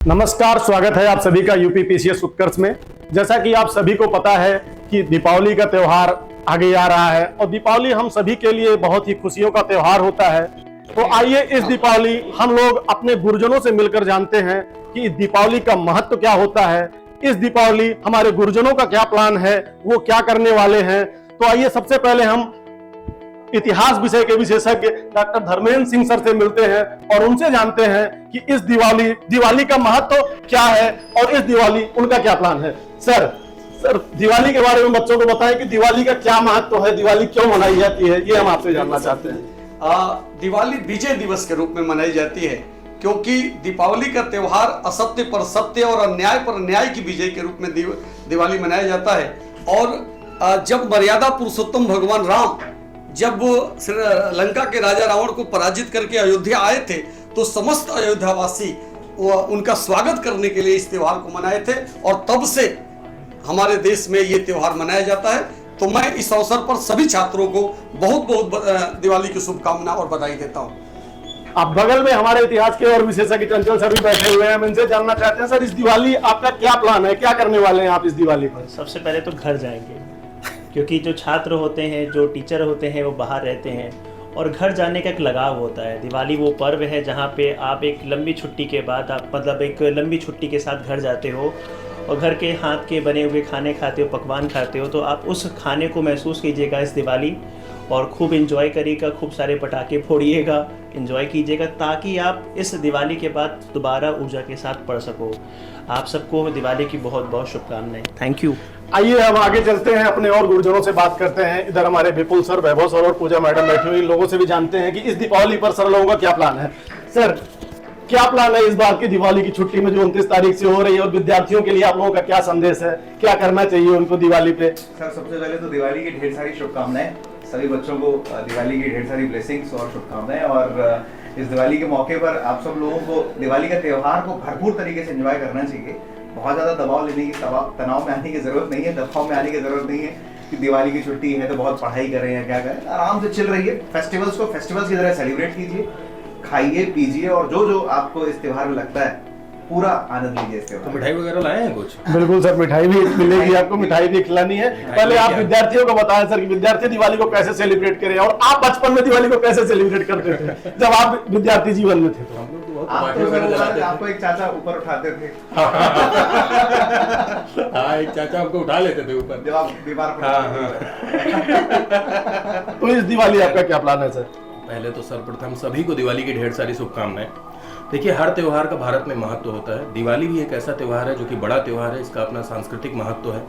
नमस्कार, स्वागत है आप सभी का यूपी पीसीएस उत्कर्ष में। जैसा कि आप सभी को पता है कि दीपावली का त्यौहार आगे आ रहा है और दीपावली हम सभी के लिए बहुत ही खुशियों का त्यौहार होता है। तो आइए इस दीपावली हम लोग अपने गुरुजनों से मिलकर जानते हैं कि इस दीपावली का महत्व क्या होता है। इस दीपावली हमारे गुरुजनों का क्या प्लान है, वो क्या करने वाले हैं। तो आइए सबसे पहले हम इतिहास विषय के विशेषज्ञ डॉक्टर धर्मेंद्र सिंह सर से मिलते हैं और उनसे जानते हैं कि इस दिवाली का महत्व क्या है और इस दिवाली उनका क्या प्लान है। सर दिवाली के बारे में बच्चों को बताएं कि दिवाली का क्या महत्व है, दिवाली क्यों मनाई जाती है, ये हम आपसे जानना चाहते हैं। दिवाली विजय दिवस के रूप में मनाई जाती है क्योंकि दीपावली का त्यौहार असत्य पर सत्य और अन्याय पर न्याय की विजय के रूप में दिवाली मनाया जाता है। और जब मर्यादा पुरुषोत्तम भगवान राम जब लंका के राजा रावण को पराजित करके अयोध्या आए थे तो समस्त अयोध्यावासी उनका स्वागत करने के लिए इस त्योहार को मनाए थे और तब से हमारे देश में ये त्योहार मनाया जाता है। तो मैं इस अवसर पर सभी छात्रों को बहुत बहुत दिवाली की शुभकामना और बधाई देता हूँ। अब बगल में हमारे इतिहास के और विशेषज्ञ चंचल सर भी बैठे हुए हैं, हम इनसे जानना चाहते हैं सर, इस दिवाली आपका क्या प्लान है, क्या करने वाले हैं आप इस दिवाली पर? सबसे पहले तो घर जाएंगे क्योंकि जो छात्र होते हैं, जो टीचर होते हैं, वो बाहर रहते हैं और घर जाने का एक लगाव होता है। दिवाली वो पर्व है जहाँ पे आप एक लंबी छुट्टी के बाद एक लंबी छुट्टी के साथ घर जाते हो और घर के हाथ के बने हुए खाने खाते हो, पकवान खाते हो। तो आप उस खाने को महसूस कीजिएगा इस दिवाली और खूब एंजॉय करिएगा, खूब सारे पटाखे फोड़िएगा, एंजॉय कीजिएगा ताकि आप इस दिवाली के बाद दोबारा ऊर्जा के साथ पढ़ सको। आप सबको दिवाली की बहुत बहुत शुभकामनाएं। Thank you. आइए हम आगे चलते हैं, अपने और गुरुजनों से बात करते हैं। इधर हमारे विपुल सर, वैभव सर और पूजा मैडम बैठी हुई, इन लोगों से भी जानते हैं कि इस दीपावली पर सर लोगों का क्या प्लान है। सर, क्या प्लान है इस बार की दिवाली की छुट्टी में जो 29 तारीख से हो रही है और विद्यार्थियों के लिए आप लोगों का क्या संदेश है, क्या करना चाहिए उनको दिवाली पे? सर, सबसे पहले तो दिवाली की ढेर सारी शुभकामनाएं, सभी बच्चों को दिवाली की ढेर सारी ब्लेसिंग्स और शुभकामनाएं। और इस दिवाली के मौके पर आप सब लोगों को दिवाली का त्योहार को भरपूर तरीके से एंजॉय करना चाहिए। बहुत ज्यादा दबाव लेने की, तनाव में आने की जरूरत नहीं है, दबाव में आने की जरूरत नहीं है कि दिवाली की छुट्टी है तो बहुत पढ़ाई करें या क्या करें। आराम से चिल रहिए, फेस्टिवल्स को फेस्टिवल्स की तरह सेलिब्रेट कीजिए, खाइए पीजिए और जो आपको इस त्योहार में लगता है पूरा आनंद लीजिए इस त्योहार। तो मिठाई वगैरह लाए हैं कुछ? बिल्कुल सर, मिठाई भी मिलेगी आपको, मिठाई भी खिलानी है। पहले आप विद्यार्थियों को बताएं सर कि विद्यार्थी दिवाली को कैसे सेलिब्रेट करें और आप बचपन में दिवाली को कैसे सेलिब्रेट करते थे जब आप विद्यार्थी जीवन में थे? तो आपको एक चाचा ऊपर उठाते थे। हाँ, एक चाचा हमको उठा लेते थे ऊपर जब आप बीमार पड़ते। तो इस दिवाली आपका क्या प्लान है सर? पहले तो सर्वप्रथम सभी को दिवाली की ढेर सारी शुभकामनाएं। देखिए, हर त्योहार का भारत में महत्व होता है। दिवाली भी एक ऐसा त्योहार है जो कि बड़ा त्योहार है, इसका अपना सांस्कृतिक महत्व है,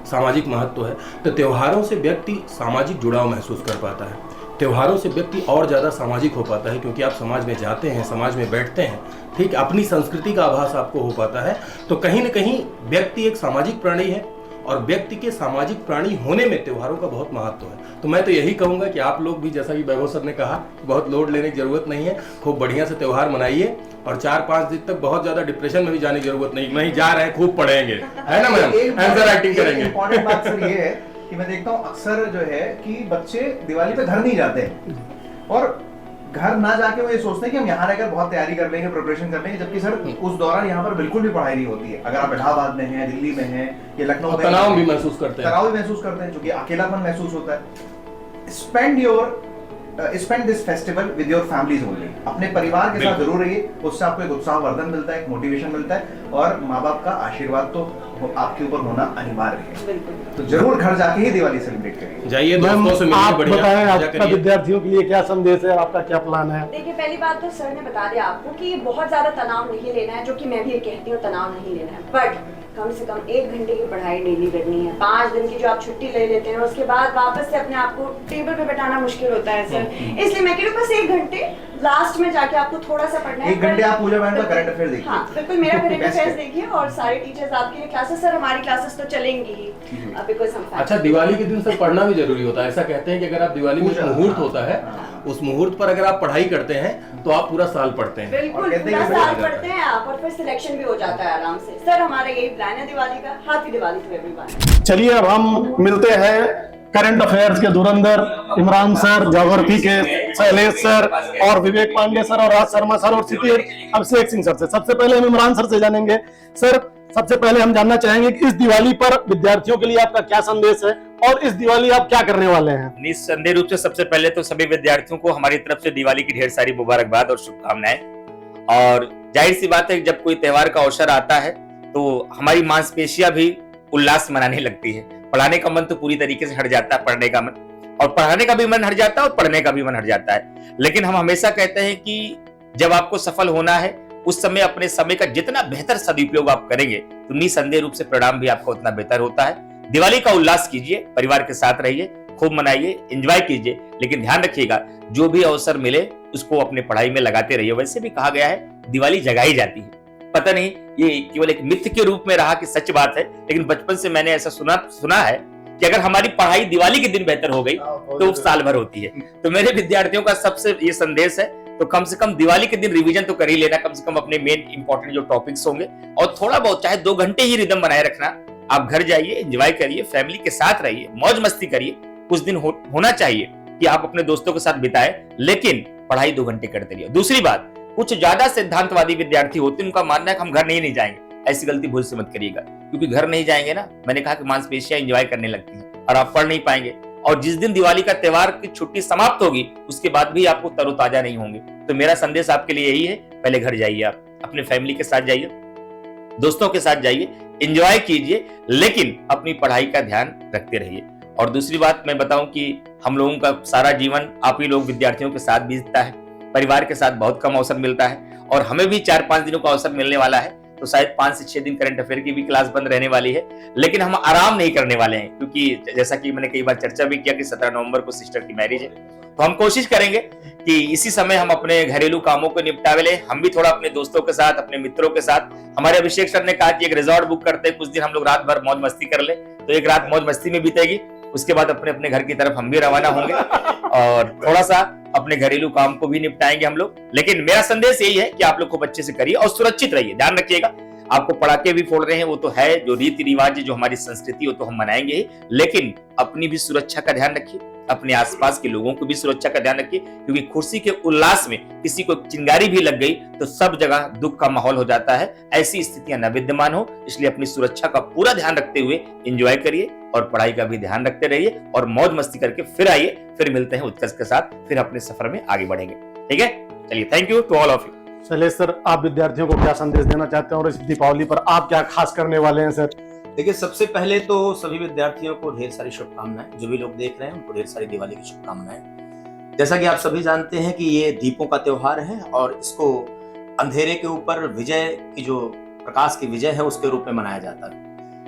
सामाजिक महत्व है। तो त्योहारों से व्यक्ति सामाजिक जुड़ाव महसूस कर पाता है, त्योहारों से व्यक्ति और ज़्यादा सामाजिक हो पाता है क्योंकि आप समाज में जाते हैं, समाज में बैठते हैं, ठीक, अपनी संस्कृति का आभास आपको हो पाता है। तो कहीं ना कहीं व्यक्ति एक सामाजिक प्राणी है और व्यक्ति के सामाजिक प्राणी होने में त्योहारों का बहुत महत्व है। तो मैं तो यही कहूँगा कि आप लोग भी, जैसा कि वैभव सर ने कहा, बहुत लोड लेने की जरूरत नहीं है, खूब बढ़िया से त्योहार मनाइए और 4-5 दिन तक बहुत ज्यादा डिप्रेशन में भी जाने की जरूरत नहीं। नहीं जा रहे हैं, खूब पढ़ेंगे, है ना मैम, आंसर राइटिंग करेंगे। इंपॉर्टेंट बात सर ये है कि मैं देखता हूँ अक्सर जो है कि बच्चे दिवाली पे घर नहीं जाते हैं और घर ना जाके वो ये सोचते हैं कि हम यहाँ रहकर बहुत तैयारी कर लेंगे, प्रिपरेशन कर लेंगे, जबकि सर उस दौरान यहाँ पर बिल्कुल भी पढ़ाई नहीं होती है। अगर आप इलाहाबाद में हैं, दिल्ली में हैं या लखनऊ में, तनाव भी महसूस करते हैं, क्योंकि अकेलापन महसूस होता है। Spend this festival with your families only. अपने परिवार के साथ जरूर रहिए, उससे आपको एक उत्साहवर्धन मिलता है, एक मोटिवेशन मिलता है और माँ बाप का आशीर्वाद तो आपके ऊपर होना अनिवार्य है। तो जरूर घर जाके ही दिवाली सेलिब्रेट करिए। जाइए दोस्तों से मिलिए, आप बढ़िया बताएं मजा आपका करिए। विद्यार्थियों के लिए क्या संदेश है, आपका क्या प्लान है? देखिए, पहली बात तो सर ने बता दिया आपको कि बहुत ज्यादा तनाव नहीं लेना है, जो कि मैं भी कहती हूँ तनाव नहीं लेना है, बट कम से कम 1 घंटे की पढ़ाई डेली करनी है। 5 दिन की जो आप छुट्टी ले लेते हैं उसके बाद वापस से अपने आप को टेबल पे बैठाना मुश्किल होता है सर, इसलिए मैं कह रही हूँ बस 1 घंटे लास्ट में जाके आपको थोड़ा सा पढ़ना है। 1 घंटे आप पूजा मैम का करंट अफेयर देखिए। हाँ, बिल्कुल मेरा करंट अफेयर्स देखिए और सारे टीचर्स आपके लिए क्लासेस, सर हमारी क्लासेस तो चलेंगी ही बिकॉज हम। अच्छा, दिवाली के दिन सर पढ़ना भी जरूरी होता है। ऐसा कहते हैं कि अगर आप दिवाली में मुहूर्त होता है, उस मुहूर्त पर अगर आप पढ़ाई करते हैं तो आप पूरा साल पढ़ते हैं। बिल्कुल पूरा साल पढ़ते हैं आप और फिर सिलेक्शन भी हो जाता है आराम से। सर हमारा यही प्लान है दिवाली का। Happy Diwali to everyone. चलिए अब हम मिलते हैं करंट अफेयर्स के धुरंधर इमरान सर, ज्योग्राफी के शैलेश सर और विवेक पांडे सर और राज शर्मा सर और सिटी अभिषेक सिंह सर से। सबसे पहले हम इमरान सर से जानेंगे। सर, सबसे पहले हम जानना चाहेंगे कि इस दिवाली पर विद्यार्थियों के लिए आपका क्या संदेश है और इस दिवाली आप क्या करने वाले हैं? निस्संदेह रूप से सबसे पहले तो सभी विद्यार्थियों को हमारी तरफ से दिवाली की ढेर सारी मुबारकबाद और शुभकामनाएं। और जाहिर सी बात है, जब कोई त्योहार का अवसर आता है तो हमारी मांसपेशियां भी उल्लास मनाने लगती है। पढ़ाने का मन तो पूरी तरीके से हट जाता है, पढ़ने का मन, और पढ़ाने का भी मन हट जाता है और पढ़ने का भी मन हट जाता है। लेकिन हम हमेशा कहते हैं कि जब आपको सफल होना है उस समय अपने समय का जितना बेहतर सदुपयोग आप करेंगे तो निसंदेह रूप से परिणाम भी आपका उतना बेहतर होता है। दिवाली का उल्लास कीजिए, परिवार के साथ रहिए, खूब मनाइए, एंजॉय कीजिए, लेकिन ध्यान रखिएगा जो भी अवसर मिले उसको अपने पढ़ाई में लगाते रहिए। वैसे भी कहा गया है दिवाली जगाई जाती है। पता नहीं ये केवल एक मिथ के रूप में रहा कि सच बात है, लेकिन बचपन से मैंने ऐसा सुना है कि अगर हमारी पढ़ाई दिवाली के दिन बेहतर हो गई तो साल भर होती है। तो मेरे विद्यार्थियों का सबसे ये संदेश है, तो कम से कम दिवाली के दिन रिवीजन तो कर ही लेना, कम से कम अपने मेन इंपॉर्टेंट जो टॉपिक्स होंगे, और थोड़ा बहुत चाहे 2 घंटे ही रिदम बनाए रखना। आप घर जाइए, एंजॉय करिए, फैमिली के साथ रहिए, मौज मस्ती करिए। कुछ दिन होना चाहिए कि आप अपने दोस्तों के साथ बिताए, लेकिन पढ़ाई 2 घंटे करते रहिए। दूसरी बात, कुछ ज्यादा सिद्धांतवादी विद्यार्थी होते हैं, उनका मानना है कि हम घर नहीं जाएंगे। ऐसी गलती भूल से मत करिएगा, क्योंकि घर नहीं जाएंगे ना, मैंने कहा कि मांसपेशियां एंजॉय करने लगती हैं और आप पढ़ नहीं पाएंगे। और जिस दिन दिवाली का त्योहार की छुट्टी समाप्त होगी उसके बाद भी आपको तरोताजा नहीं होंगे। तो मेरा संदेश आपके लिए यही है, पहले घर जाइए, आप अपने फैमिली के साथ जाइए, दोस्तों के साथ जाइए, एंजॉय कीजिए, लेकिन अपनी पढ़ाई का ध्यान रखते रहिए। और दूसरी बात मैं बताऊं कि हम लोगों का सारा जीवन आप ही लोग विद्यार्थियों के साथ बीतता है, परिवार के साथ बहुत कम अवसर मिलता है, और हमें भी 4-5 दिनों का अवसर मिलने वाला है। तो शायद 5 से 6 दिन करंट अफेयर की भी क्लास बंद रहने वाली है, लेकिन हम आराम नहीं करने वाले हैं, क्योंकि जैसा कि मैंने कई बार चर्चा भी किया कि 17 नवंबर को सिस्टर की मैरिज है। तो हम कोशिश करेंगे कि इसी समय हम अपने घरेलू कामों को निपटावे ले, हम भी थोड़ा अपने दोस्तों के साथ, अपने मित्रों के साथ। हमारे अभिषेक सर ने कहा कि एक रिजॉर्ट बुक करते हैं, कुछ दिन हम लोग रात भर मौज मस्ती कर ले, तो एक रात मौज मस्ती में बीतेगी, उसके बाद अपने अपने घर की तरफ हम भी रवाना होंगे और थोड़ा सा अपने घरेलू काम को भी निपटाएंगे हम लोग। लेकिन मेरा संदेश यही है कि आप लोग खूब अच्छे से करिए और सुरक्षित रहिए। ध्यान रखिएगा, आपको पटाखे भी फोड़ रहे हैं वो तो है, जो रीति रिवाज जो हमारी संस्कृति वो तो हम मनाएंगे ही, लेकिन अपनी भी सुरक्षा का ध्यान रखिए, अपने आसपास के लोगों को भी सुरक्षा का ध्यान रखिए, क्योंकि खुशी के उल्लास में किसी को चिंगारी भी लग गई तो सब जगह दुख का माहौल हो जाता है। ऐसी स्थितियां न विद्यमान हो, इसलिए अपनी सुरक्षा का पूरा ध्यान रखते हुए एंजॉय करिए और पढ़ाई का भी ध्यान रखते रहिए, और मौज मस्ती करके फिर आइए, फिर मिलते हैं उत्कर्ष के साथ, फिर अपने सफर में आगे बढ़ेंगे। ठीक है, चलिए, thank you to all of you. Shailesh sir, आप विद्यार्थियों को क्या संदेश देना चाहते हैं और इस दीपावली पर आप क्या खास करने वाले हैं सर? देखिए, सबसे पहले तो सभी विद्यार्थियों को ढेर सारी शुभकामनाएं। जो भी लोग देख रहे हैं उनको ढेर सारी दिवाली की शुभकामनाएं। जैसा कि आप सभी जानते हैं कि ये दीपों का त्योहार है और इसको अंधेरे के ऊपर विजय की, जो प्रकाश की विजय है, उसके रूप में मनाया जाता है।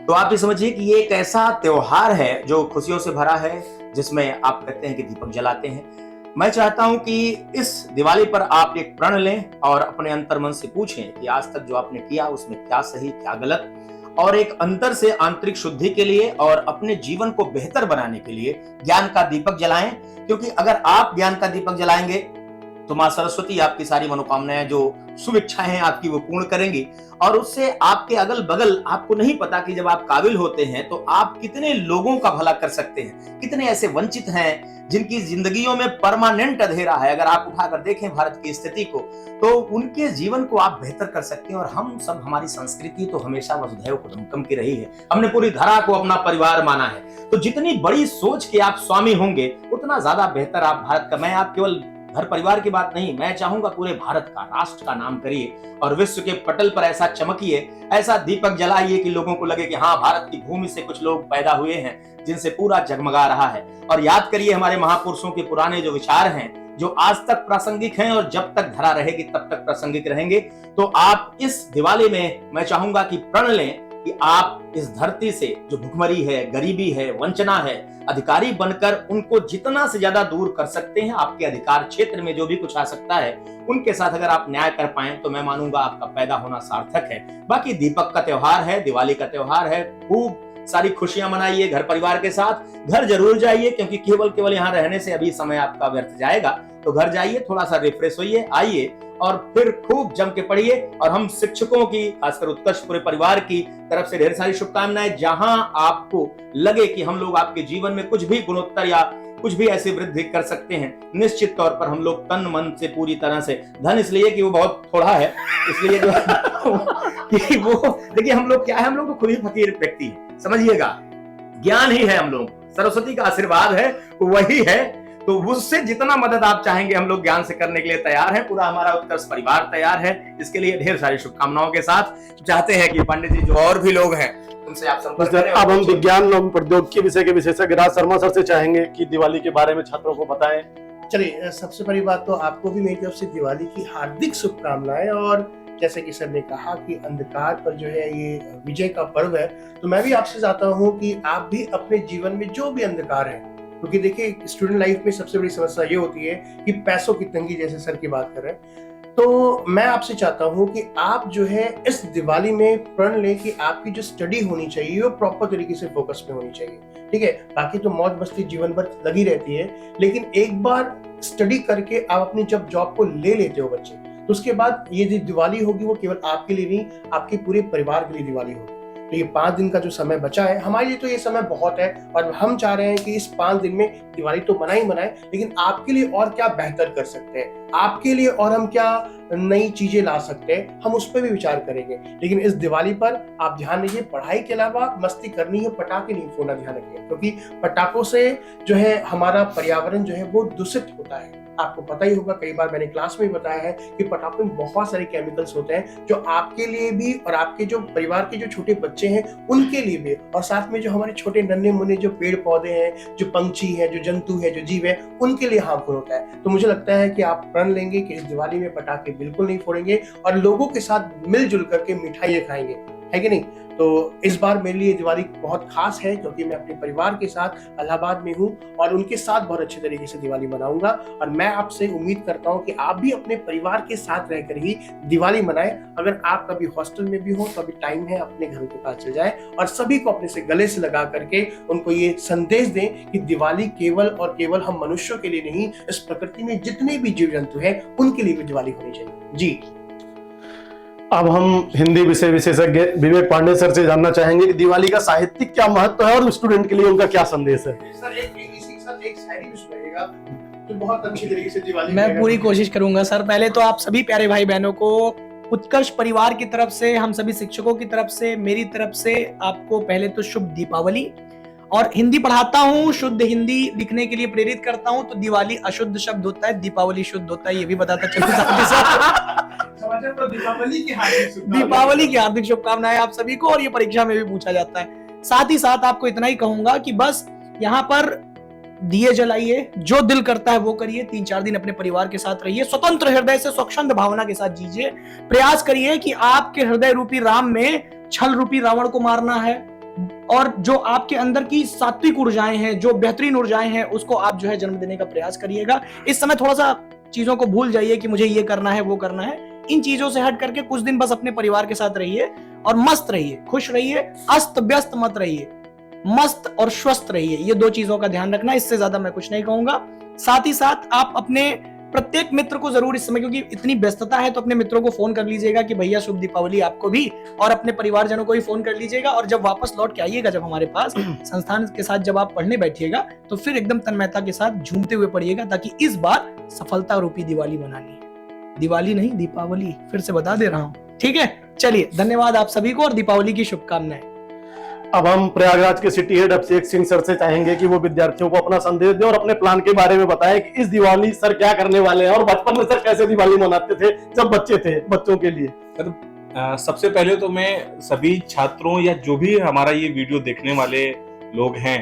तो आप ये समझिए कि ये एक ऐसा त्योहार है जो खुशियों से भरा है, जिसमें आप कहते हैं कि दीपक जलाते हैं। मैं चाहता हूं कि इस दिवाली पर आप एक प्रण लें और अपने अंतर्मन से पूछें कि आज तक जो आपने किया उसमें क्या सही क्या गलत, और एक अंतर से आंतरिक शुद्धि के लिए और अपने जीवन को बेहतर बनाने के लिए ज्ञान का दीपक जलाएं। क्योंकि अगर आप ज्ञान का दीपक जलाएंगे तो मां सरस्वती आपकी सारी मनोकामनाएं, जो शुभ इच्छाएं हैं आपकी, वो पूर्ण करेंगी। और उससे आपके अगल बगल, आपको नहीं पता कि जब आप काबिल होते हैं तो आप कितने लोगों का भला कर सकते हैं। कितने ऐसे वंचित हैं जिनकी जिंदगियों में परमानेंट अंधेरा है। अगर आप उठाकर देखें भारत की स्थिति को, तो उनके जीवन को आप बेहतर कर सकते हैं। और हम सब, हमारी संस्कृति तो हमेशा वसुधैव कुटुंबकम की रही है, हमने पूरी धरा को अपना परिवार माना है। तो जितनी बड़ी सोच के आप स्वामी होंगे उतना ज्यादा बेहतर आप भारत का, मैं आप केवल घर परिवार की बात नहीं, मैं चाहूंगा पूरे भारत का, राष्ट्र का नाम करिए और विश्व के पटल पर ऐसा चमकिए, ऐसा दीपक जलाइए कि लोगों को लगे कि हाँ, भारत की भूमि से कुछ लोग पैदा हुए हैं जिनसे पूरा जगमगा रहा है। और याद करिए हमारे महापुरुषों के पुराने जो विचार हैं, जो आज तक प्रासंगिक हैं और जब तक धरा रहेगी तब तक प्रासंगिक रहेंगे। तो आप इस दिवाली में मैं चाहूंगा कि प्रण लें कि आप इस धरती से जो भुखमरी है, गरीबी है, वंचना है, अधिकारी बनकर उनको जितना से ज्यादा दूर कर सकते हैं, आपके अधिकार क्षेत्र में जो भी कुछ आ सकता है उनके साथ अगर आप न्याय कर पाए तो मैं मानूंगा आपका पैदा होना सार्थक है। बाकी दीपक का त्योहार है, दिवाली का त्योहार है, खूब सारी खुशियां मनाइए घर परिवार के साथ। घर जरूर जाइए, क्योंकि केवल यहाँ रहने से अभी समय आपका व्यर्थ जाएगा। तो घर जाइए, थोड़ा सा रिफ्रेश होइए, आइए और फिर खूब जम के पढ़िए। और हम शिक्षकों की, खासकर उत्कर्ष पूरे परिवार की तरफ से ढेर सारी शुभकामनाएं। जहां आपको लगे कि हम लोग आपके जीवन में कुछ भी गुणोत्तर या कुछ भी ऐसी वृद्धि कर सकते हैं, निश्चित तौर पर हम लोग तन मन से पूरी तरह से, धन इसलिए कि वो बहुत थोड़ा है, इसलिए जो कि वो देखिए, हम लोग क्या है, हम लोग तो खुद ही फकीर व्यक्ति है, समझिएगा। ज्ञान ही है हम लोग, सरस्वती का आशीर्वाद है, वही है। तो उससे जितना मदद आप चाहेंगे हम लोग ज्ञान से करने के लिए तैयार हैं। पूरा हमारा उत्कर्ष परिवार तैयार है। इसके लिए ढेर सारी शुभकामनाओं के साथ चाहते हैं कि पंडित जी जो और भी लोग हैं उनसे आप संपर्क करें। अब हम विज्ञान एवं प्रौद्योगिकी विषय के विशेषज्ञ राज शर्मा सर से चाहेंगे कि दिवाली के बारे में छात्रों को बताएं। चलिए, सबसे पहली बात तो आपको भी मेरी तरफ से दिवाली की हार्दिक शुभकामनाएं। और जैसे कि सर ने कहा कि अंधकार पर जो है ये विजय का पर्व है, तो मैं भी आपसे चाहता हूँ कि आप भी अपने जीवन में जो भी अंधकार है, क्योंकि देखिए स्टूडेंट लाइफ में सबसे बड़ी समस्या ये होती है कि पैसों की तंगी, जैसे सर की बात कर रहे हैं, तो मैं आपसे चाहता हूं कि आप जो है इस दिवाली में प्रण लें कि आपकी जो स्टडी होनी चाहिए वो प्रॉपर तरीके से फोकस में होनी चाहिए। ठीक है, बाकी तो मौज मस्ती जीवन भर लगी रहती है, लेकिन एक बार स्टडी करके आप अपनी जब जॉब को ले लेते हो बच्चे, तो उसके बाद ये जो दिवाली होगी वो केवल आपके लिए नहीं, आपके पूरे परिवार के लिए दिवाली होगी। तो ये 5 दिन का जो समय बचा है हमारे लिए, तो ये समय बहुत है और हम चाह रहे हैं कि इस 5 दिन में दिवाली तो मनाए, लेकिन आपके लिए और क्या बेहतर कर सकते हैं, आपके लिए और हम क्या नई चीजें ला सकते हैं, हम उस पर भी विचार करेंगे। लेकिन इस दिवाली पर आप ध्यान दीजिए, पढ़ाई के अलावा मस्ती करनी है, पटाखे नहीं फोड़ना ध्यान रखिए, क्योंकि पटाखों से जो है हमारा पर्यावरण जो है वो दूषित होता है। आपको पता ही होगा, कई बार मैंने क्लास में बताया है कि पटाखों में बहुत सारे केमिकल्स होते हैं जो आपके लिए भी और आपके जो परिवार के जो छोटे बच्चे हैं उनके लिए भी, और साथ में जो हमारे छोटे नन्हे मुन्ने जो पेड़ पौधे हैं, जो पंछी हैं, जो जंतु है, जो जीव है, उनके लिए हार्मफुल होता है। तो मुझे लगता है कि आप प्रण लेंगे कि इस दिवाली में पटाखे बिल्कुल नहीं फोड़ेंगे और लोगों के साथ मिलजुल करके मिठाइयाँ खाएंगे, है कि नहीं। तो इस बार मेरे लिए दिवाली बहुत खास है, क्योंकि मैं अपने परिवार के साथ इलाहाबाद में हूँ और उनके साथ बहुत अच्छे तरीके से दिवाली मनाऊंगा। और मैं आपसे उम्मीद करता हूँ कि आप भी अपने परिवार के साथ रहकर ही दिवाली मनाएं। अगर आप कभी हॉस्टल में भी हो तो अभी टाइम है, अपने घरों के पास चल जाए और सभी को अपने से गले से लगा करके उनको ये संदेश दें कि दिवाली केवल और केवल हम मनुष्यों के लिए नहीं, इस प्रकृति में जितने भी जीव जंतु हैं उनके लिए भी दिवाली होनी चाहिए। जी, अब हम हिंदी विषय विशेषज्ञ विवेक पांडे सर से जानना चाहेंगे कि दिवाली का साहित्यिक क्या महत्व है और स्टूडेंट के लिए उनका क्या संदेश है। सर इसी के साथ एक शायरी भी सुनाइएगा तो बहुत अच्छी तरीके से दिवाली। मैं पूरी कोशिश करूंगा सर। पहले तो आप सभी प्यारे भाई बहनों को उत्कर्ष परिवार की तरफ से, हम सभी शिक्षकों की तरफ से, मेरी तरफ से आपको पहले तो शुभ दीपावली। और हिंदी पढ़ाता हूँ, शुद्ध हिंदी लिखने के लिए प्रेरित करता हूँ, तो दिवाली अशुद्ध शब्द होता है, दीपावली शुद्ध होता है, ये भी बताता चलता तो दीपावली की हार्दिक शुभकामनाएं आप सभी को। और ये परीक्षा में भी पूछा जाता है। साथ ही साथ आपको इतना ही कहूंगा कि बस यहाँ पर दिए जलाइए, जो दिल करता है वो करिए, 3-4 दिन अपने परिवार के साथ रहिए, स्वतंत्र हृदय से स्वच्छंद भावना के साथ जीजिए। प्रयास करिए कि आपके हृदय रूपी राम में छल रूपी रावण को मारना है, और जो आपके अंदर की सात्विक ऊर्जाएं हैं, जो बेहतरीन ऊर्जाएं हैं, उसको आप जो है जन्म देने का प्रयास करिएगा। इस समय थोड़ा सा चीजों को भूल जाइए कि मुझे ये करना है, वो करना है। इन चीजों से हट करके कुछ दिन बस अपने परिवार के साथ रहिए और मस्त रहिए, खुश रहिए, अस्त व्यस्त मत रहिए, मस्त और स्वस्थ रहिए। ये 2 चीजों का ध्यान रखना, इससे ज्यादा मैं कुछ नहीं कहूंगा। साथ ही साथ आप अपने प्रत्येक मित्र को जरूर इस समय, क्योंकि इतनी व्यस्तता है, तो अपने मित्रों को फोन कर लीजिएगा कि भैया शुभ दीपावली आपको भी, और अपने परिवारजनों को भी फोन कर लीजिएगा। और जब वापस लौट के आइएगा, जब हमारे पास संस्थान के साथ जब आप पढ़ने बैठिएगा, तो फिर एकदम तन्मयता के साथ झूमते हुए पढ़िएगा, ताकि इस बार सफलता रूपी दिवाली मनानी है। दिवाली नहीं, दीपावली, फिर से बता दे रहा हूँ। ठीक है, चलिए, धन्यवाद आप सभी को और दीपावली की शुभकामनाएं। अब हम प्रयागराज के city head Abhishek Singh sir से चाहेंगे कि वो विद्यार्थियों को अपना संदेश दें और अपने प्लान के बारे में बताएं कि इस दिवाली सर क्या करने वाले हैं और बचपन में सर कैसे दिवाली मनाते थे जब बच्चे थे, बच्चों के लिए। सबसे पहले तो मैं सभी छात्रों या जो भी हमारा ये वीडियो देखने वाले लोग हैं,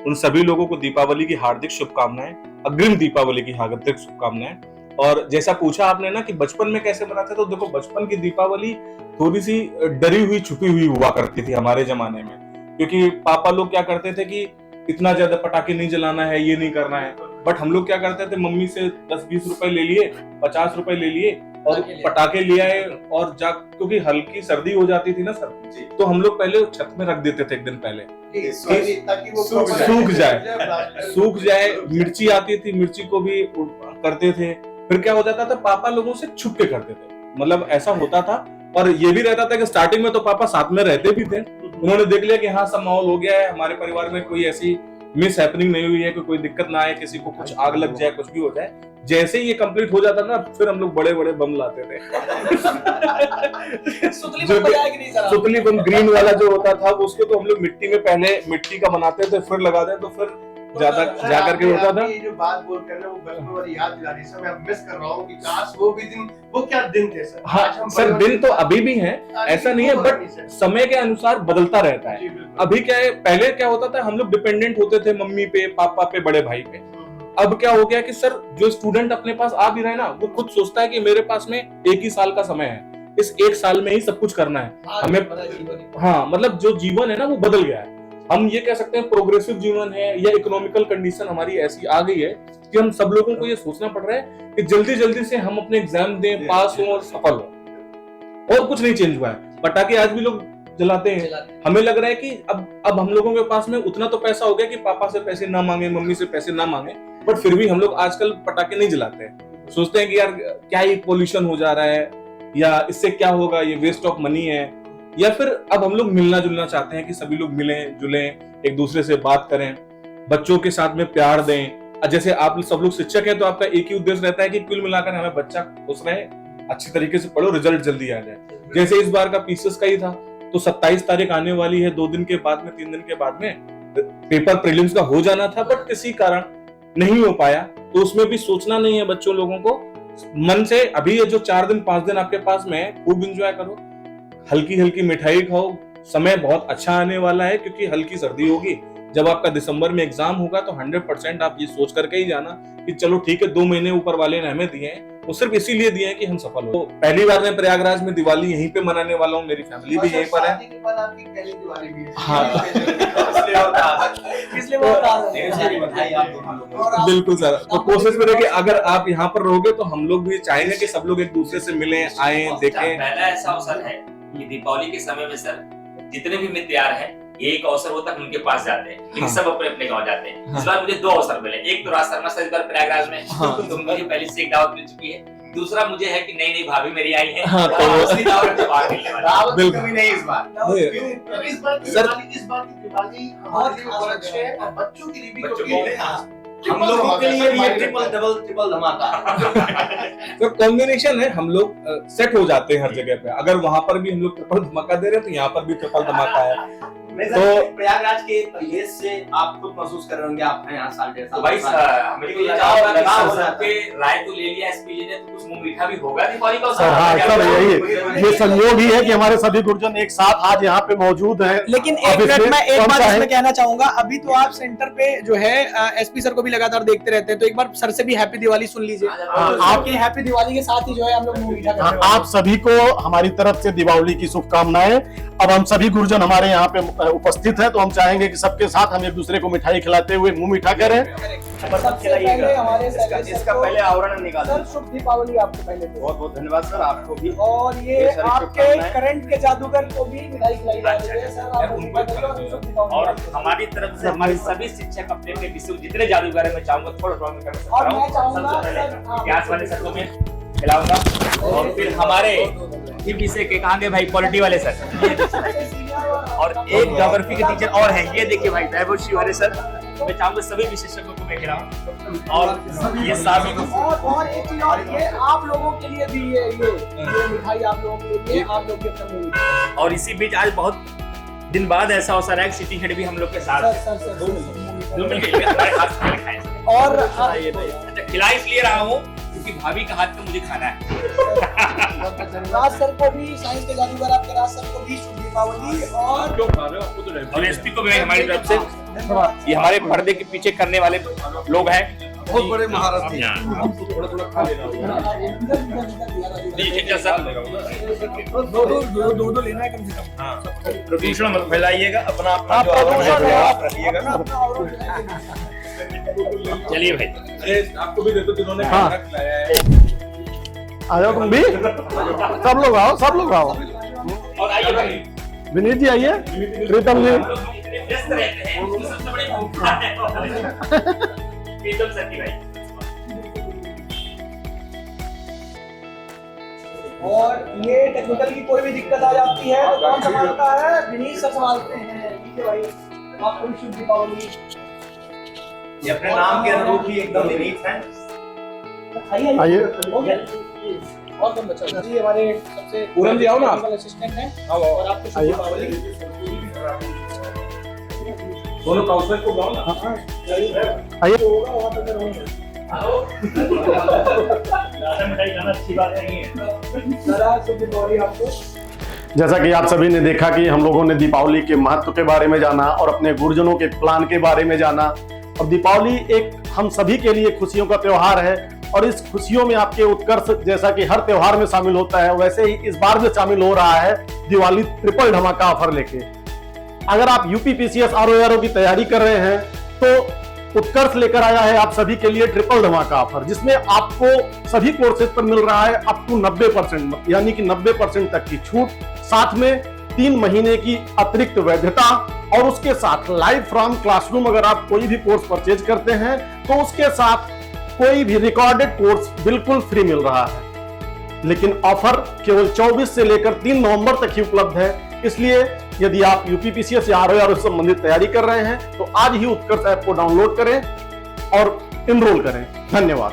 उन सभी लोगों को दीपावली की हार्दिक शुभकामनाएं, अग्रिम दीपावली की हार्दिक शुभकामनाएं। और जैसा पूछा आपने ना कि बचपन में कैसे मनाते, तो देखो बचपन की दीपावली थोड़ी सी डरी हुई छुपी हुई हुआ करती थी हमारे जमाने में, क्योंकि पापा लोग क्या करते थे कि इतना ज्यादा पटाखे नहीं जलाना है, ये नहीं करना है। बट हम लोग क्या करते थे, मम्मी से 10-20 रुपए ले लिए, 50 रुपए ले लिए और पटाखे ले आए, और क्योंकि हल्की सर्दी हो जाती थी ना सर, तो हम लोग पहले छत में रख देते थे एक दिन पहले, ताकि वो सूख जाए। मिर्ची आती थी, मिर्ची को भी करते थे, फिर क्या हो जाता था, पापा लोगों से छुप के करते थे, मतलब ऐसा होता था। और ये भी रहता था कि स्टार्टिंग में तो पापा साथ में रहते भी थे, उन्होंने देख लिया कि हाँ सब माहौल हो गया है, हमारे परिवार में कोई ऐसी मिस हैपनिंग नहीं हुई है कि कोई दिक्कत ना आए, किसी को कुछ आग लग जाए, कुछ भी हो जाए। जैसे ही ये कंप्लीट हो जाता ना, फिर हम लोग बड़े बड़े बम लाते थे। सुतली बम ग्रीन वाला जो होता था, उसको तो हम लोग मिट्टी में पहले मिट्टी का बनाते थे, फिर लगाते, तो फिर ज्यादा जाकर के होता था। ये जो बात बोल कर रहे हैं वो बचपन वाली याद दिला रही है। मैं मिस कर रहा हूँ कि काश वो भी दिन, वो क्या दिन थे सर। हाँ सर, दिन तो अभी भी हैं, ऐसा नहीं है, बट समय के अनुसार बदलता रहता है। अभी क्या है, पहले क्या होता था, हम लोग डिपेंडेंट होते थे मम्मी पे, पापा पे, बड़े भाई पे। अब क्या हो गया कि सर जो स्टूडेंट अपने पास आ भी रहा है ना, वो खुद सोचता है कि मेरे पास में 1 ही साल का समय है, इस 1 साल में ही सब कुछ करना है हमें। हाँ, मतलब जो जीवन है ना वो बदल गया है। हम ये कह सकते हैं प्रोग्रेसिव जीवन है, या इकोनॉमिकल कंडीशन हमारी ऐसी आ गई है कि हम सब लोगों को ये सोचना पड़ रहा है कि जल्दी जल्दी से हम अपने एग्जाम दें, पास हो और सफल हो। और कुछ नहीं चेंज हुआ है। पटाखे आज भी लोग जलाते हैं। हमें लग रहा है कि अब हम लोगों के पास में उतना तो पैसा हो गया कि पापा से पैसे ना मांगे, मम्मी से पैसे ना मांगे, बट फिर भी हम लोग आजकल पटाखे नहीं जलाते हैं। सोचते हैं कि यार क्या ही पोल्यूशन हो जा रहा है, या इससे क्या होगा, ये वेस्ट ऑफ मनी है। या फिर अब हम लोग मिलना जुलना चाहते हैं कि सभी लोग मिलें जुलें, एक दूसरे से बात करें, बच्चों के साथ में प्यार दें। जैसे आप सब लोग शिक्षक हैं तो आपका एक ही उद्देश्य रहता है कि कुल मिलाकर हमें बच्चा खुश रहे, अच्छी तरीके से पढ़ो, रिजल्ट जल्दी आ जाए। जैसे इस बार का पीसीएस का ही था, तो 27 तारीख आने वाली है, 2 दिन के बाद में, 3 दिन के बाद में पेपर प्रीलिम्स का हो जाना था, बट किसी कारण नहीं हो पाया। तो उसमें भी सोचना नहीं है बच्चों लोगों को, मन से अभी ये जो 4 दिन 5 दिन आपके पास में है, खूब एंजॉय करो, हल्की हल्की मिठाई खाओ। समय बहुत अच्छा आने वाला है, क्योंकि हल्की सर्दी होगी। जब आपका दिसंबर में एग्जाम होगा तो 100% आप ये सोच करके ही जाना कि चलो ठीक है, 2 महीने ऊपर वाले ने हमें दिए हैं, वो सिर्फ इसीलिए दिए हैं कि हम सफल हो। तो पहली बार मैं प्रयागराज में दिवाली यहीं पे मनाने वाला हूँ, मेरी फैमिली भी यहीं पर है। बिल्कुल सर, तो कोशिश करें कि अगर आप यहाँ पर रहोगे तो हम लोग भी चाहेंगे कि सब लोग एक दूसरे से मिलें, आए, देखें। पहला ऐसा अवसर है कि दीपावली के समय में सर जितने भी मित्रयार हैं, ये एक अवसर होता है उनके पास जाते हैं, लेकिन सब अपने अपने गांव जाते हैं। इस बार मुझे 2 अवसर मिले, एक तो राज शर्मा सर इस बार प्रयागराज में, तो मुझे पहले से एक दावत मिल चुकी है। दूसरा मुझे है कि नई नई भाभी मेरी आई है, तो उसकी दावत के बाद मिलने वाला है। बिल्कुल भी नहीं इस बार। इस बार की दिवाली हमारे लिए बहुत अच्छे है, और बच्चों के लिए भी, क्योंकि हम लोगों के लिए ये ट्रिपल धमाका। तो कॉम्बिनेशन है, हम लोग सेट हो जाते हैं हर जगह पे। अगर वहां पर भी हम लोग ट्रिपल धमाका दे रहे हैं तो यहाँ पर भी ट्रिपल धमाका है। तो प्रयागराज के परिवेश से आप खुद महसूस कर रहे होंगे, आप हैं यहाँ साल 1.5 साल। तो भाई हमें तो ये चाहोगा कि राय तो ले लिया एसपीजी ने, तो कुछ मुंह मीठा भी होगा दीपावली का सर। हाँ सर, यही ये संयोग ही है कि हमारे सभी गुरुजन एक साथ आज यहाँ पे मौजूद हैं। लेकिन एक मिनट मैं एक बात इसमें कहना चाहूंगा। अभी तो आप सेंटर पे जो है एसपी सर को भी लगातार देखते रहते हैं, तो एक बार सर से भी हैप्पी दिवाली सुन लीजिए। आपकी हैप्पी दिवाली के साथ ही जो है हम लोग मुंह मीठा कर रहे हैं। आप सभी को हमारी तरफ से दिवाली की शुभकामनाएं। अब हम सभी गुरुजन हमारे यहाँ पे उपस्थित हैं, तो हम चाहेंगे कि सबके साथ हम एक दूसरे को मिठाई खिलाते हुए मुंह मीठा करें। सबसे पहले हमारे इसका पहले आवरण निकाल सर, शुभ दीपावली आपको पहले तो। बहुत बहुत धन्यवाद सर, आपको भी। और ये आपके करंट के जादूगर को भी मिठाई खिलाई जा रही है सर, आप शुभ दीपावली। और हमारी तरफ से हमारे सभी शिक्षक अपने अपने विषय जितने जादूगर है, मैं चाहूंगा थोड़ा थोड़ा मैं और मैं चाहूंगा इतिहास वाले सर को मैं खिलाऊंगा, और फिर हमारे विषय के कहांगे भाई पॉलिटी वाले सर, और एक ज्योग्राफी के टीचर और हैं, ये देखिए भाई वैभव शिवहरे सर। मैं चाहूंगा सभी विशेषज्ञों को मैं खिलाऊं, और ये साथ और एक चीज और, ये आप लोगों के लिए भी ये मिठाई आप लोगों के लिए, आप लोग के। और इसी बीच आज बहुत दिन बाद ऐसा अवसर है, सिटी हेड भी हम लोग के साथ दो मिलकर हमारे हाथ में खाए। और खिला इसलिए रहा हूँ क्योंकि भाभी का हाथ का मुझे खाना है। राज सर को भी, साइंस के जादूगर आपके राज सर को भी शुभ दीपावली। और एसपी को भी हमारी तरफ से, ये हमारे पर्दे के पीछे करने वाले लोग हैं, बहुत बड़े महारथी। थोड़ा थोड़ा खा लेना दो लेना है कम से कम। प्रदूषण मत फैलाइएगा, अपना अपना रखिएगा ना। चलिए भाई, आपको भी देखो जिन्होंने हाँ। खाना खिलाया है। आ जाओ तुम भी, सब लोग आओ, सब लोग आओ। और आइए भाई, विनीत जी आइए, प्रीतम जी। व्यस्त रहते हैं, सबसे बड़े प्रीतम सर की भाई। और ये टेक्निकल की कोई भी दिक्कत आ जाती है तो कौन संभालता है? विनीत सर संभालते हैं। ठीक है भाई, आपको भी शुभ दीपावली। ये अपने नाम के अनुरूप ही एकदम विनीत है। आइए। और कौन बचा? जी हमारे सबसे पूरन जी आओ ना। असिस्टेंट हैं और आपको शुभ दीपावली। दोनों काउंसलर को बुलाओ ना। आइए। होगा वहाँ पे मैं रहूँगा। ज्यादा मिठाई खाना अच्छी बात नहीं है। दादा शुभ दीपावली आपको। जैसा कि आप सभी ने देखा कि हम लोगों ने दीपावली के महत्व के बारे में जाना और अपने गुरुजनों के प्लान के बारे में जाना। और दीपावली एक हम सभी के लिए खुशियों का त्योहार है और इस खुशियों में आपके उत्कर्ष जैसा कि हर त्योहार में शामिल होता है, वैसे ही इस बार भी शामिल हो रहा है दिवाली ट्रिपल धमाका ऑफर लेके। अगर आप यूपीपीसीएस आरओ की तैयारी कर रहे हैं तो उत्कर्ष लेकर आया है आप सभी के लिए ट्रिपल धमाका ऑफर, जिसमें आपको सभी कोर्सेज पर मिल रहा है अप टू 90%, यानी कि 90% तक की छूट, साथ में 3 महीने की अतिरिक्त वैधता और उसके साथ लाइव फ्रॉम क्लासरूम। अगर आप कोई भी कोर्स परचेज करते हैं तो उसके साथ कोई भी रिकॉर्डेड कोर्स बिल्कुल फ्री मिल रहा है। लेकिन ऑफर केवल 24 से लेकर 3 नवंबर तक ही उपलब्ध है। इसलिए यदि आप यूपीपीसीएस या आरओ से संबंधित तैयारी कर रहे हैं तो आज ही उत्कर्ष ऐप को डाउनलोड करें और इनरोल करें। धन्यवाद।